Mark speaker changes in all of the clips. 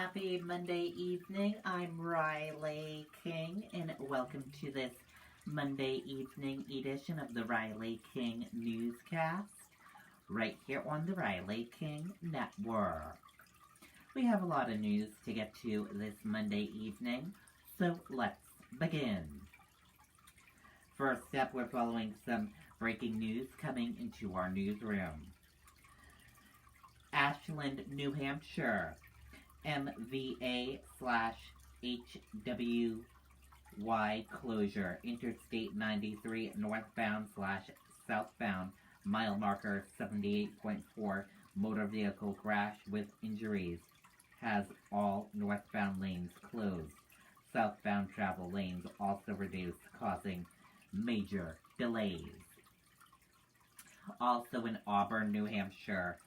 Speaker 1: Happy Monday evening. I'm Riley King, and welcome to this Monday evening edition of the Riley King Newscast, right here on the Riley King Network. We have a lot of news to get to this Monday evening, so let's begin. First up, we're following some breaking news coming into our newsroom. Ashland, New Hampshire. MVA/HWY closure, Interstate 93 northbound/southbound, mile marker 78.4, motor vehicle crash with injuries, has all northbound lanes closed. Southbound travel lanes also reduced, causing major delays. Also in Auburn, New Hampshire,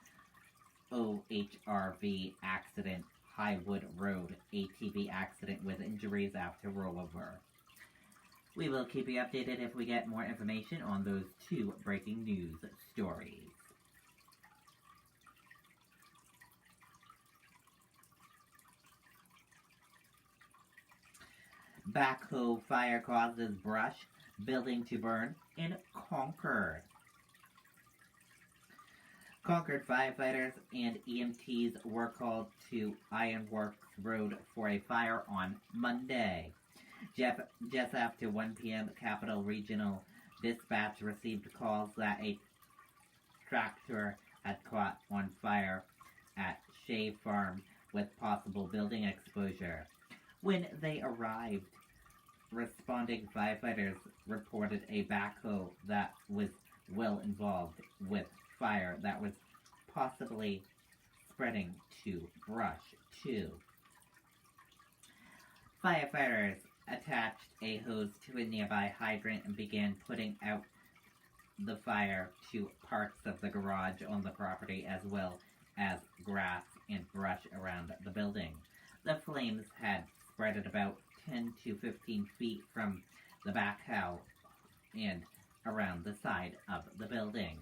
Speaker 1: OHRV accident, Highwood Road, ATV accident with injuries after rollover. We will keep you updated if we get more information on those two breaking news stories. Backhoe fire causes brush, building to burn in Concord. Concord firefighters and EMTs were called to Ironworks Road for a fire on Monday. Just after 1 p.m., Capital Regional Dispatch received calls that a tractor had caught on fire at Shea Farm with possible building exposure. When they arrived, responding firefighters reported a backhoe that was well involved with fire that was possibly spreading to brush too. Firefighters attached a hose to a nearby hydrant and began putting out the fire to parts of the garage on the property as well as grass and brush around the building. The flames had spread at about 10 to 15 feet from the backhoe and around the side of the building.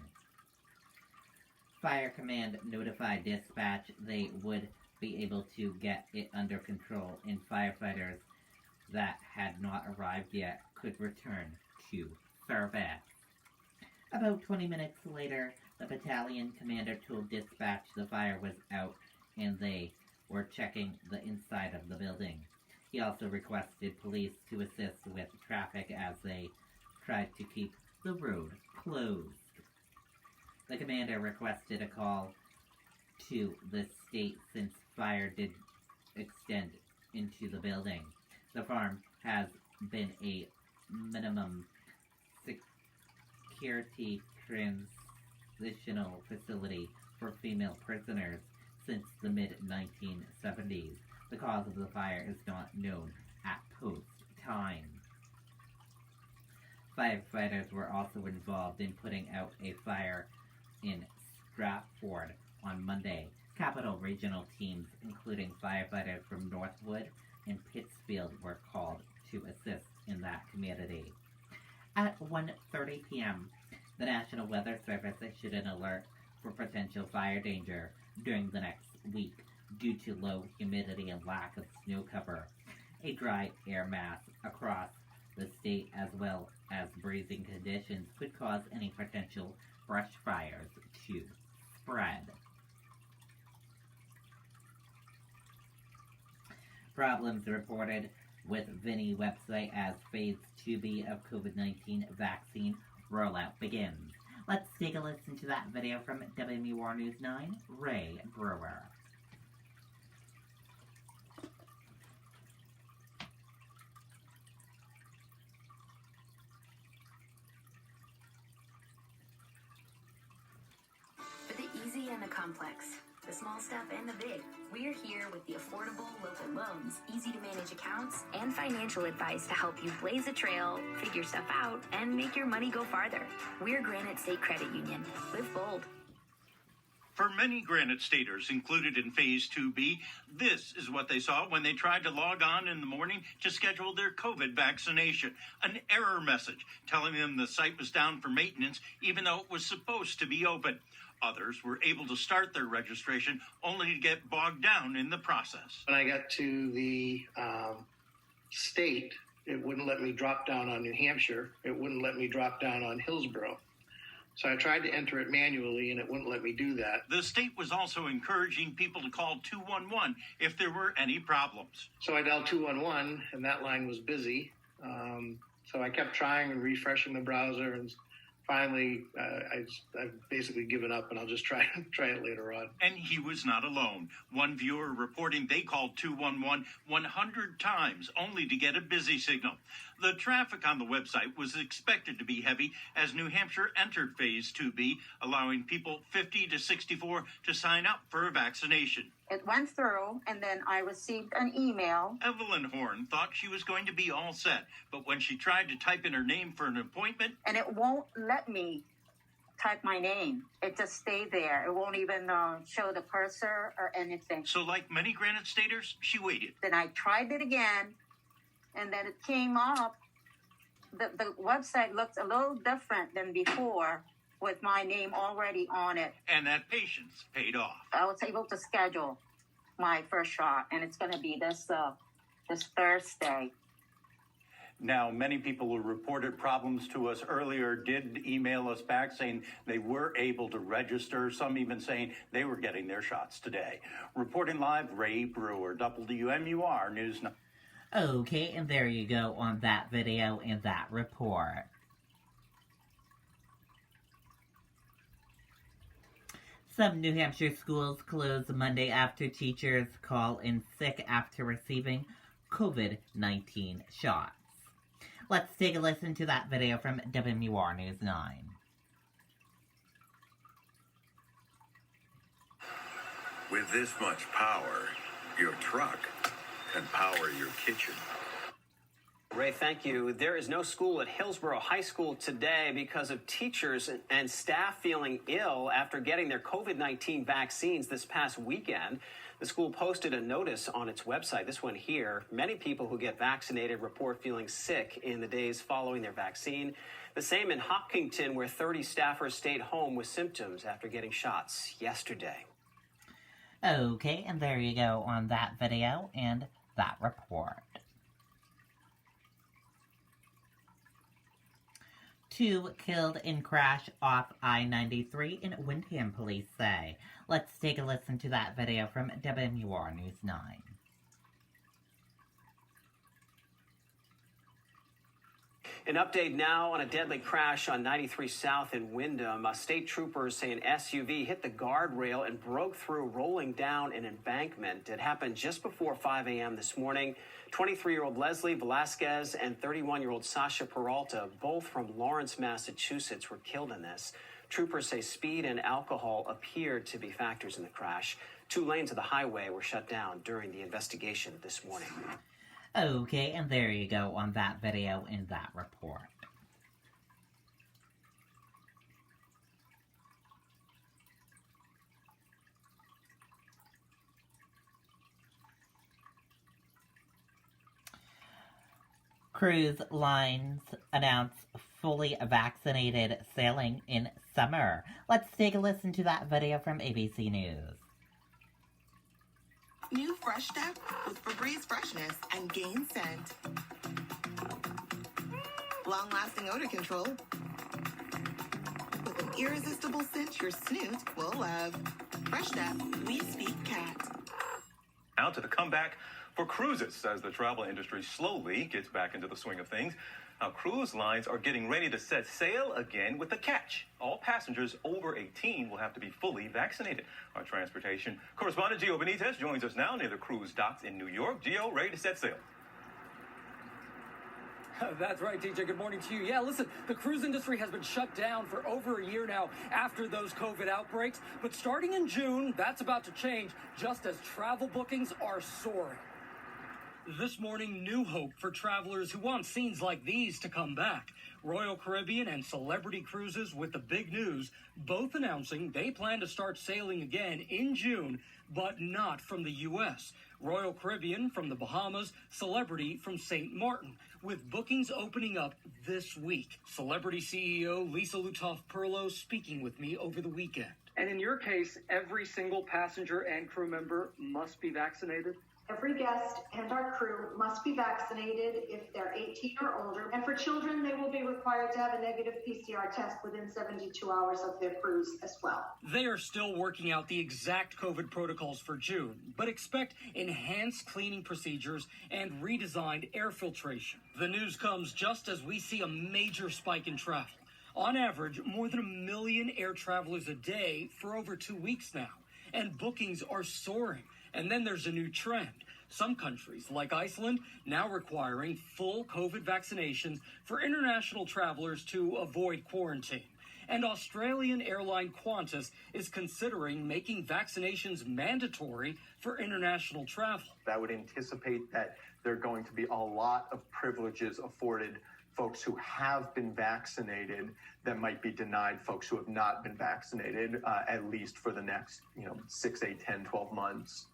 Speaker 1: Fire Command notified dispatch they would be able to get it under control, and firefighters that had not arrived yet could return to service. About 20 minutes later, the battalion commander told dispatch the fire was out and they were checking the inside of the building. He also requested police to assist with traffic as they tried to keep the road closed. The commander requested a call to the state since fire did extend into the building. The farm has been a minimum security transitional facility for female prisoners since the mid-1970s. The cause of the fire is not known at post-time. Firefighters were also involved in putting out a fire in Stratford on Monday. Capital Regional teams, including firefighters from Northwood and Pittsfield, were called to assist in that community. At 1:30 p.m., the National Weather Service issued an alert for potential fire danger during the next week due to low humidity and lack of snow cover. A dry air mass across the state as well as freezing conditions could cause any potential brush fires to spread. Problems reported with Vinny website as Phase 2B of COVID-19 vaccine rollout begins. Let's take a listen to that video from WMUR News 9, Ray Brewer.
Speaker 2: For the easy and the complex, the small stuff and the big, we're here with the affordable local loans, easy to manage accounts, and financial advice to help you blaze a trail, figure stuff out, and make your money go farther. We're Granite State Credit Union. Live bold.
Speaker 3: For many Granite Staters included in Phase 2B, this is what they saw when they tried to log on in the morning to schedule their COVID vaccination. An error message telling them the site was down for maintenance, even though it was supposed to be open. Others were able to start their registration only to get bogged down in the process.
Speaker 4: When I got to the state, it wouldn't let me drop down on New Hampshire. It wouldn't let me drop down on Hillsborough. So I tried to enter it manually, and it wouldn't let me do that.
Speaker 3: The state was also encouraging people to call 211 if there were any problems.
Speaker 4: So I dialed 211, and that line was busy. So I kept trying and refreshing the browser, and finally, I've basically given up, and I'll just try it later on.
Speaker 3: And he was not alone. One viewer reporting they called 211 100 times only to get a busy signal. The traffic on the website was expected to be heavy as New Hampshire entered Phase 2B, allowing people 50 to 64 to sign up for a vaccination.
Speaker 5: It went through, and then I received an email.
Speaker 3: Evelyn Horn thought she was going to be all set, but when she tried to type in her name for an appointment,
Speaker 5: And it won't let me type my name. It just stayed there. It won't even show the cursor or anything.
Speaker 3: so like many Granite Staters, she waited.
Speaker 5: Then I tried it again, and then it came up. The website looks a little different than before with my name already on it.
Speaker 3: And that patience paid off.
Speaker 5: I was able to schedule my first shot, and it's going to be this Thursday.
Speaker 6: Now, many people who reported problems to us earlier did email us back saying they were able to register, some even saying they were getting their shots today. Reporting live, Ray Brewer, WMUR News 9.
Speaker 1: Okay, and there you go on that video and that report. Some New Hampshire schools close Monday after teachers call in sick after receiving COVID-19 shots. Let's take a listen to that video from WMUR News 9.
Speaker 7: With this much power, your truck can power your kitchen.
Speaker 8: Ray, thank you. There is no school at Hillsborough High School today because of teachers and staff feeling ill after getting their COVID-19 vaccines this past weekend. The school posted a notice on its website, this one here. Many people who get vaccinated report feeling sick in the days following their vaccine. The same in Hopkinton, where 30 staffers stayed home with symptoms after getting shots yesterday.
Speaker 1: Okay, and there you go on that video and that report. 2 killed in crash off I-93 in Windham, police say. Let's take a listen to that video from WMUR News 9.
Speaker 8: An update now on a deadly crash on 93 South in Windham. State troopers say an SUV hit the guardrail and broke through, rolling down an embankment. It happened just before 5 a.m. this morning. 23-year-old Leslie Velasquez and 31-year-old Sasha Peralta, both from Lawrence, Massachusetts, were killed in this. Troopers say speed and alcohol appeared to be factors in the crash. 2 lanes of the highway were shut down during the investigation this morning.
Speaker 1: Okay, and there you go on that video and that report. Cruise lines announce fully vaccinated sailing in summer. Let's take a listen to that video from ABC News.
Speaker 9: New Fresh Step with Febreze freshness and gain scent. Long-lasting odor control with an irresistible scent your snoot will love. Fresh Step, we speak cat.
Speaker 10: Now to the comeback for cruises as the travel industry slowly gets back into the swing of things. Now, cruise lines are getting ready to set sail again with a catch. All passengers over 18 will have to be fully vaccinated. Our transportation correspondent Gio Benitez joins us now near the cruise docks in New York. Gio, ready to set sail.
Speaker 11: That's right, TJ. Good morning to you. Yeah, listen, the cruise industry has been shut down for over a year now after those COVID outbreaks. But starting in June, that's about to change just as travel bookings are soaring. This morning, new hope for travelers who want scenes like these to come back. Royal Caribbean and Celebrity Cruises with the big news, both announcing they plan to start sailing again in June, but not from the U.S. Royal Caribbean from the Bahamas, Celebrity from St. Martin, with bookings opening up this week. Celebrity CEO Lisa Lutoff-Perlo speaking with me over the weekend. And in your case, every single passenger and crew member must be vaccinated?
Speaker 12: Every guest and our crew must be vaccinated if they're 18 or older. And for children, they will be required to have a negative PCR test within 72 hours of their cruise as well.
Speaker 11: They are still working out the exact COVID protocols for June, but expect enhanced cleaning procedures and redesigned air filtration. The news comes just as we see a major spike in travel. On average, more than 1 million air travelers a day for over 2 weeks now. And bookings are soaring. And then there's a new trend. Some countries, like Iceland, now requiring full COVID vaccinations for international travelers to avoid quarantine. And Australian airline Qantas is considering making vaccinations mandatory for international travel.
Speaker 13: I would anticipate that there are going to be a lot of privileges afforded folks who have been vaccinated that might be denied folks who have not been vaccinated, at least for the next 6, 8, 10, 12 months.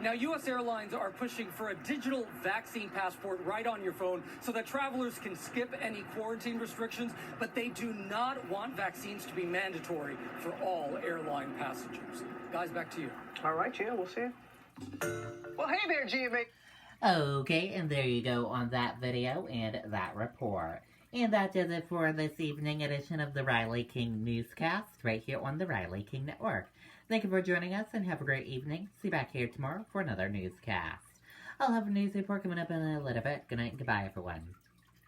Speaker 11: Now, U.S. airlines are pushing for a digital vaccine passport right on your phone so that travelers can skip any quarantine restrictions, but they do not want vaccines to be mandatory for all airline passengers. Guys, back to you.
Speaker 8: All right, yeah, we'll see you.
Speaker 14: Well, hey there, GMA.
Speaker 1: Okay, and there you go on that video and that report. And that does it for this evening edition of the Riley King Newscast, right here on the Riley King Network. Thank you for joining us, and have a great evening. See you back here tomorrow for another newscast. I'll have a news report coming up in a little bit. Good night and goodbye, everyone.